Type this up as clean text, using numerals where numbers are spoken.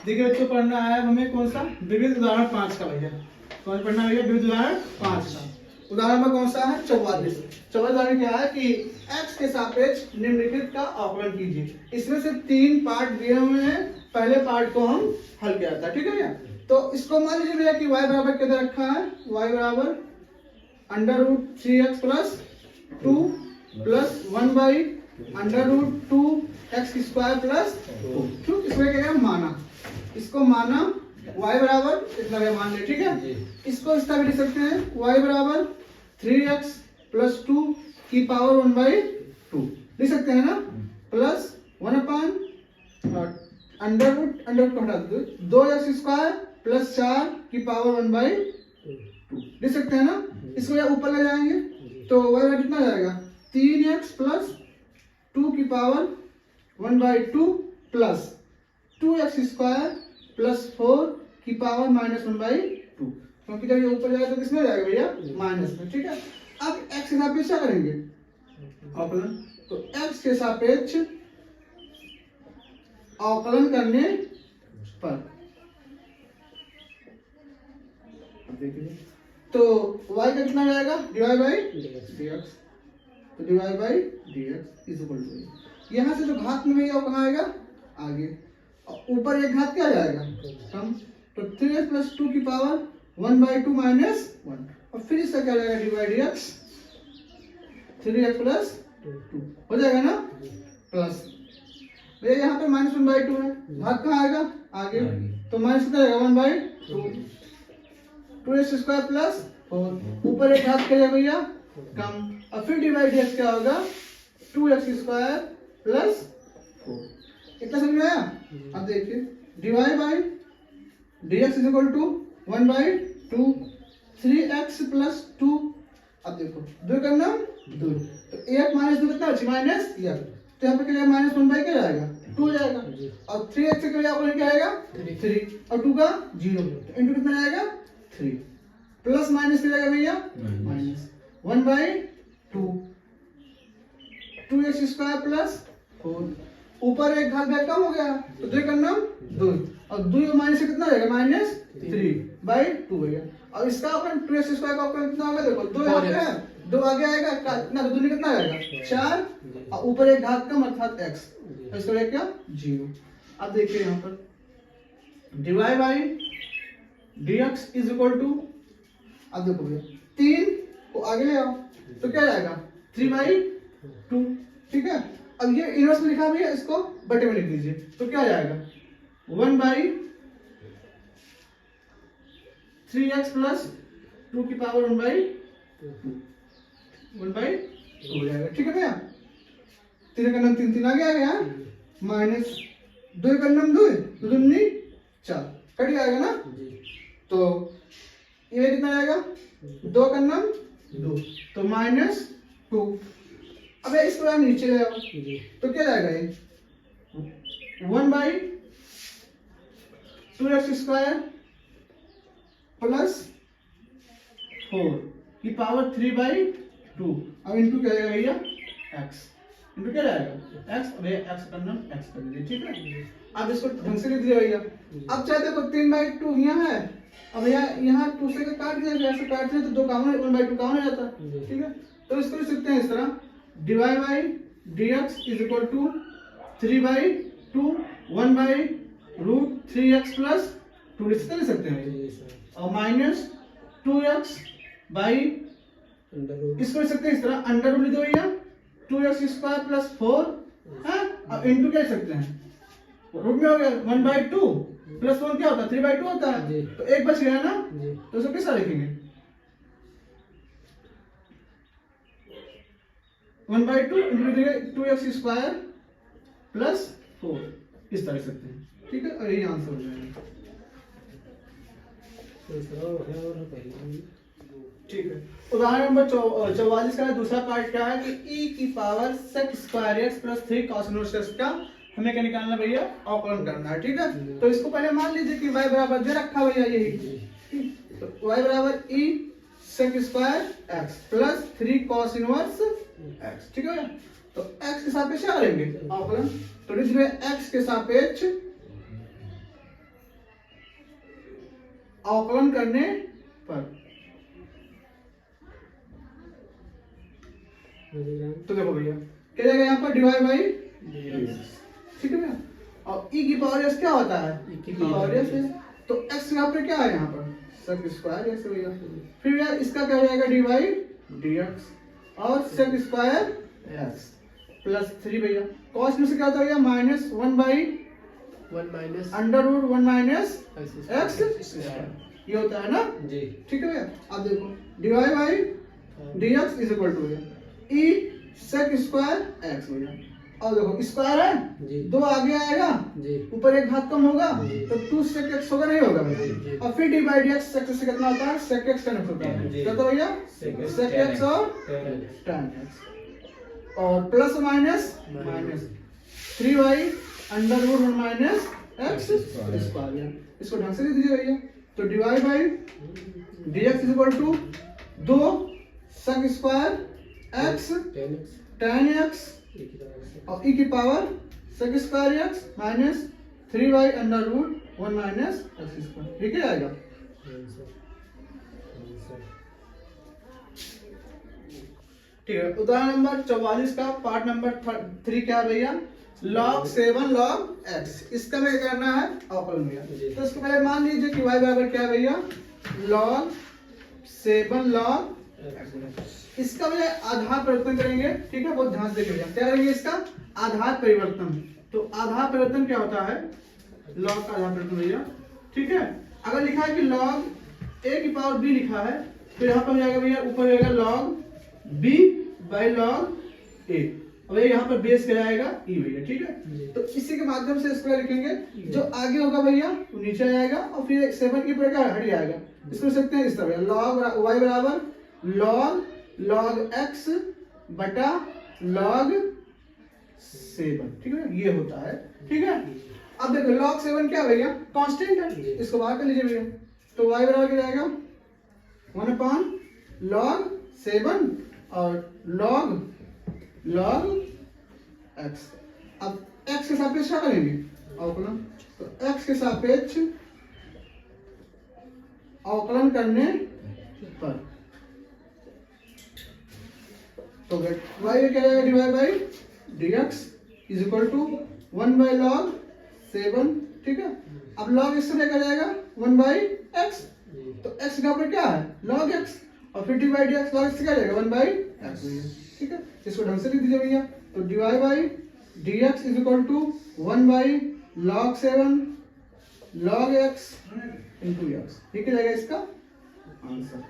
देखिए बच्चों पढ़ना है हमें कौन सा विविध उदाहरण 5 का भैया। कौन पढ़ना है भैया? विविध उदाहरण 5 का। उदाहरण में कौन सा है? 44। 44 में क्या है कि x के सापेक्ष निम्नलिखित का अवकलन कीजिए। इसमें से 3 पार्ट दिए हुए हैं, पहले पार्ट को हम हल किया था, ठीक है भैया। तो इसको मान लीजिए भैया कि y बराबर कितना रखा है, y बराबर √3x plus 2 plus 1/√2x² plus 2। इसमें क्या है? माना, इसको माना y बराबर इतना भी मान ले, ठीक है। इसको इस तरह भी लिख सकते हैं, y बराबर 3x प्लस 2 की पावर 1/2 लिख सकते हैं ना, प्लस 1/√√2 2x² प्लस 4 की पावर 1/2 लिख सकते हैं ना। इसको या ऊपर ले जाएंगे तो y बराबर कितना आ जाएगा? 3x प्लस 2 की पावर 1/2 प्लस 2x² प्लस 4 की पावर -1/2, क्योंकि जब ये ऊपर जाएगा तो किसमें जाएगा भैया? माइनस में, ठीक है। अब x के सापेक्ष क्या करेंगे? अवकलन। तो x के सापेक्ष अवकलन करने पर देखिए तो y का कितना जाएगा? dy/dx। तो dy/dx इज इक्वल टू, यहाँ से जो घात में भैया वो कहाँ आएगा? आगे। ऊपर एक घात क्या जाएगा? कम। तो 3x प्लस 2 की पावर 1/2 माइनस 1, और फिर इसका क्या जाएगा? dy/dx 3x प्लस 2 हो जाएगा ना, प्लस भैया यहाँ पे -1/2 है, घात कहाँ आएगा? आगे। तो माइनस कितना जाएगा? 1/2 2x² प्लस 4, ऊपर एक घात क्या जाएगा भैया? कम। और फिर dy/dx क्या होगा? 2x² plus 4। इतना समझ में आया? अब देखिए dy/dx is equal to 1/2 3x plus 2। अब देखो 2 करना 2, तो 1 माइनस 2 कितना बची? माइनस 1। तो यहाँ पे क्या -1/2 क्या जाएगा? 2 जाएगा, और 3x से क्या आएगा? 3, और 2 का 0, तो इनटू कितना जाएगा? 3 प्लस माइनस क्या जाएगा भैया? माइनस 1/2 2x² प्लस 4, ऊपर एक घात कम हो गया तो 2 करना 2, और 2 माइनस से कितना जाएगा? -3/2 भैया। और इसका अपन 2x² का अपन कितना होगा? देखो 2 यहाँ पे है, 2 आगे आएगा, कितना 2 कितना आएगा? 4, और ऊपर एक घात कम अर्थात x, तो इसका क्या? 0। अब देखिए यहाँ पर dy/dx इज इक्वल टू, अब देखो भैया 3 को आगे ले आओ तो क्या जाएगा? 3/2, ठीक है। अब ये इनवर्स में लिखा भी है, इसको बटे में लिख दीजिए तो क्या जाएगा? 1/3x प्लस 2 की पावर 1/2 हो जाएगा, ठीक है भैया। 3 का नाम 3 आगे आ गया, माइनस 2 का नाम 2 2 4 कट जाएगा ना। तो ये कितना आएगा? 2 का नाम 2, तो -2। अब इसको हम नीचे ले आओ तो क्या जाएगा? ये 1/2x² प्लस 4 की पावर 3/2, अब इनटू क्या जाएगा भैया? x, इनटू क्या जाएगा? x, और ये x का नाम x कर दीजिए, ठीक है। अब इसको ढंग से लिख दिया भैया। अब चाहे देखो 3/2 यहाँ है, अब यहाँ 2 से काट दिया, ऐसे काट दिया तो 2 कॉमन 1/2 कॉमन हो जाता, ठीक है। तो इसको लिख सकते हैं इस तरह dy/dx is equal to 3/2 1/√3x plus 2 लिख सकते हैं, और माइनस 2x बाई, इसको लिख सकते हैं इस तरह अंडर रूट लिख दो भैया 2x² प्लस 4 है, अब इनटू क्या लिख सकते हैं? रूट में हो गया 1/2 प्लस 1 क्या होता है? 3/2 होता है, तो एक बच गया ना, तो इसको किस तरह लिखेंगे? 1/2 इंटू 2x² प्लस 4 इस तरह सकते हैं, ठीक है। और यही आंसर हो जाएगा, ठीक है। उदाहरण नंबर 44 का दूसरा पार्ट क्या है कि e की power sec² plus 3 cos inverse x का हमें क्या निकालना भैया? अवकलन करना है, ठीक है। तो इसको पहले मान लीजिए कि y बराबर दे रखा भैया यही, तो y बराबर e sec² x plus 3 cos inverse x, ठीक है। तो x के सापेक्ष क्या करेंगे? अवकलन। तो इसमें x के सापेक्ष अवकलन करने पर। तो देखो भैया क्या जाएगा यहाँ पर डिवाइड बाई ठीक है भैया। और e की पावर s क्या होता है? e की पावर s है। तो x यहाँ पर क्या है यहाँ पर sec स्क्वायर x भैया। फिर भैया इसका क्या हो जाएगा डिवाइड dx और sec स्क्वायर x प्लस 3 भैया। cos में से क्या होता है minus 1 by 1 minus under root 1 minus x x ये होता है ना जी। ठीक है भैया। अब देखो divide by dx is equal to e sec square x भैया। और देखो स्क्वायर है जी। 2 आगे आएगा जी। ऊपर एक घात कम होगा जी। तो 2 sec x होगा नहीं होगा जी। भैया। और फिर d बाई dx sec से कितना होता है sec x tan x होता है। जी। क्या होता है भैया sec x और tan x और plus minus minus 3 by under root 1 minus x square. इसको ढंग से लिख दीजिए भैया। तो divide by dx is equal to 2 sec square x tan x और e की power sec square x minus 3 by under root 1 minus x square. ठीक है आएगा। ठीक है उदाहरण नंबर 44 का पार्ट नंबर 3 क्या है भैया log 7 log x। इसका हमें करना है अवकलन भैया। तो इसको पहले मान लीजिए कि y बराबर क्या है भैया log 7 log इसका भैया आधार परिवर्तन करेंगे। ठीक है बहुत ध्यान से देखिएगा क्या करेंगे इसका आधार परिवर्तन। तो आधार परिवर्तन क्या होता है log का आधार परिवर्तन भैया। ठीक है अगर लिखा है कि log a की पावर b लिखा है तो यहाँ पर जाएगा भैया ऊपर जाएगा log b by log a। अब यहाँ पर बेस क्या आएगा e भैया। ठीक है तो इसी के माध्यम से इसको लिखेंगे जो आगे होगा भैया वो नीचे आएगा और फिर 7 की पर हट जाएगा। इसको लिख सकते हैं इस तरह log y बराबर log x बटा log 7। ठीक है ये होता है। ठीक है अब देखो log 7 क्या भैया कांस्टेंट है इसको बाहर कर लीजिए भैया। तो y बराबर क्या जाएगा 1 अपॉन log 7 और log x। अब x के सापेक्ष क्या करेंगे अवकलन। तो x के सापेक्ष अवकलन करने पर तो y क्या जाएगा divide by dx is equal to 1 by log 7। ठीक है अब log x से क्या जाएगा 1 बाई x। तो x का पर क्या है log x और फिर d by dx log x से क्या जाएगा 1 बाई x। ठीक है इसको ढंग से लिख दीजिए भैया। तो divide by dx is equal to 1 by log 7 log x into x। ठीक है जाएगा इसका आंसर।